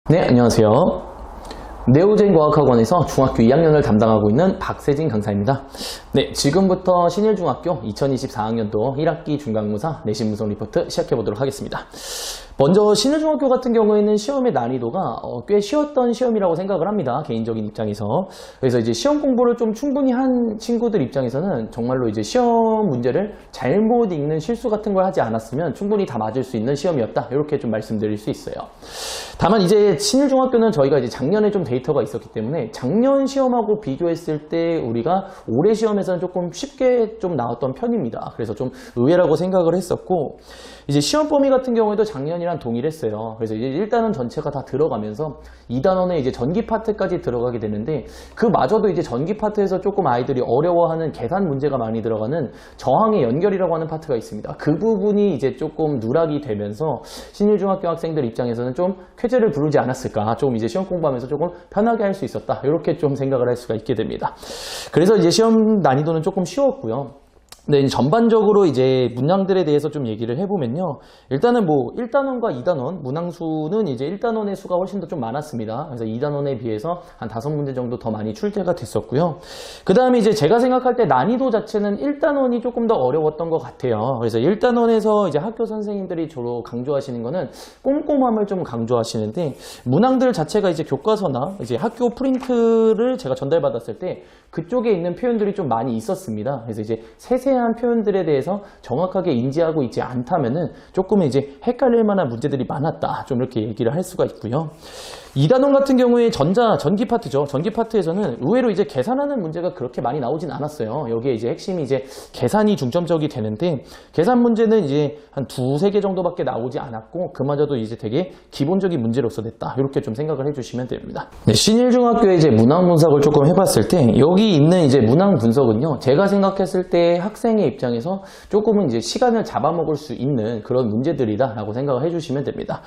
네, 안녕하세요. 네오젠과학학원에서 중학교 2학년을 담당하고 있는 박세진 강사입니다. 네, 지금부터 신일중학교 2024학년도 1학기 중간고사 내신 분석 리포트 시작해보도록 하겠습니다. 먼저 신일중학교 같은 경우에는 시험의 난이도가 꽤 쉬웠던 시험이라고 생각을 합니다. 개인적인 입장에서. 그래서 이제 시험 공부를 좀 충분히 한 친구들 입장에서는 정말로 이제 시험 문제를 잘못 읽는 실수 같은 걸 하지 않았으면 충분히 다 맞을 수 있는 시험이었다. 이렇게 좀 말씀드릴 수 있어요. 다만 이제 신일중학교는 저희가 이제 작년에 좀 데이터가 있었기 때문에 작년 시험하고 비교했을 때 우리가 올해 시험에서는 조금 쉽게 좀 나왔던 편입니다. 그래서 좀 의외라고 생각을 했었고, 이제 시험 범위 같은 경우에도 작년이랑 동일했어요. 그래서 이제 1단원 전체가 다 들어가면서 2단원에 이제 전기 파트까지 들어가게 되는데, 그마저도 이제 전기 파트에서 조금 아이들이 어려워하는 계산 문제가 많이 들어가는 저항의 연결이라고 하는 파트가 있습니다. 그 부분이 이제 조금 누락이 되면서 신일중학교 학생들 입장에서는 좀 쾌재를 부르지 않았을까, 좀 이제 시험 공부하면서 조금 편하게 할 수 있었다, 이렇게 좀 생각을 할 수가 있게 됩니다. 그래서 이제 시험 난이도는 조금 쉬웠고요. 네, 전반적으로 이제 문항들에 대해서 좀 얘기를 해보면요. 일단은 뭐 1단원과 2단원 문항수는 이제 1단원의 수가 훨씬 더 좀 많았습니다. 그래서 2단원에 비해서 한 5문제 정도 더 많이 출제가 됐었고요. 그 다음에 이제 제가 생각할 때 난이도 자체는 1단원이 조금 더 어려웠던 것 같아요. 그래서 1단원에서 이제 학교 선생님들이 주로 강조하시는 거는 꼼꼼함을 좀 강조하시는데, 문항들 자체가 이제 교과서나 이제 학교 프린트를 제가 전달받았을 때 그쪽에 있는 표현들이 좀 많이 있었습니다. 그래서 이제 세세한 표현들에 대해서 정확하게 인지하고 있지 않다면은 조금은 이제 헷갈릴 만한 문제들이 많았다, 좀 이렇게 얘기를 할 수가 있고요. 2단원 같은 경우에 전기 파트죠. 전기 파트에서는 의외로 이제 계산하는 문제가 그렇게 많이 나오진 않았어요. 여기에 이제 핵심이 이제 계산이 중점적이 되는데, 계산 문제는 이제 한 2-3개 정도밖에 나오지 않았고, 그마저도 이제 되게 기본적인 문제로서 냈다, 이렇게 좀 생각을 해주시면 됩니다. 네, 신일중학교의 이제 문항 분석을 조금 해봤을 때, 여기 있는 이제 문항 분석은요, 제가 생각했을 때 학생의 입장에서 조금은 이제 시간을 잡아먹을 수 있는 그런 문제들이다라고 생각을 해주시면 됩니다.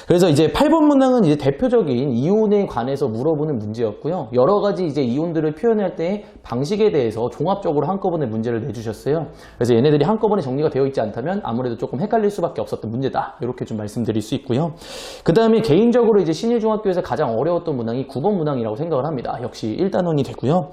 그래서 이제 8번 문항은 이제 대표적인 이온에 관해서 물어보는 문제였고요. 여러 가지 이제 이온들을 표현할 때 방식에 대해서 종합적으로 한꺼번에 문제를 내주셨어요. 그래서 얘네들이 한꺼번에 정리가 되어 있지 않다면 아무래도 조금 헷갈릴 수밖에 없었던 문제다, 이렇게 좀 말씀드릴 수 있고요. 그 다음에 개인적으로 이제 신일중학교에서 가장 어려웠던 문항이 9번 문항이라고 생각을 합니다. 역시 1단원이 되고요.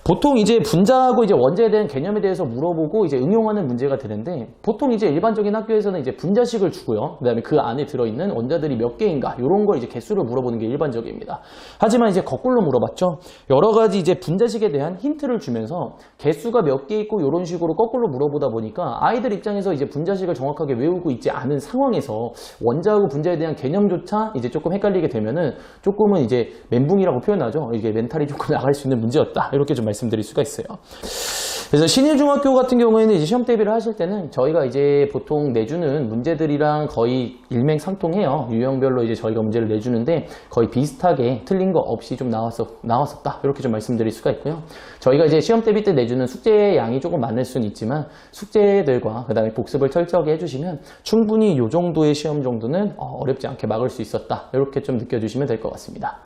보통 이제 분자하고 이제 원자에 대한 개념에 대해서 물어보고 이제 응용하는 문제가 되는데, 보통 이제 일반적인 학교에서는 이제 분자식을 주고요. 그 다음에 그 안에 들어있는 원자들이 몇 개인가, 이런 걸 이제 개수를 물어보는 게 일반적입니다. 하지만 이제 거꾸로 물어봤죠. 여러 가지 이제 분자식에 대한 힌트를 주면서 개수가 몇 개 있고 이런 식으로 거꾸로 물어보다 보니까 아이들 입장에서 이제 분자식을 정확하게 외우고 있지 않은 상황에서 원자하고 분자에 대한 개념조차 이제 조금 헷갈리게 되면은 조금은 이제 멘붕이라고 표현하죠. 이게 멘탈이 조금 나갈 수 있는 문제였다, 이렇게 좀 말씀드릴 수가 있어요. 그래서 신일중학교 같은 경우에는 이제 시험 대비를 하실 때는 저희가 이제 보통 내주는 문제들이랑 거의 일맥상통해요. 유형별로 이제 저희가 문제를 내주는데 거의 비슷하게 틀린 거 없이 좀 나왔었다, 이렇게 좀 말씀드릴 수가 있고요. 저희가 이제 시험 대비 때 내주는 숙제 양이 조금 많을 수는 있지만 숙제들과 그 다음에 복습을 철저하게 해주시면 충분히 이 정도의 시험 정도는 어렵지 않게 막을 수 있었다, 이렇게 좀 느껴주시면 될 것 같습니다.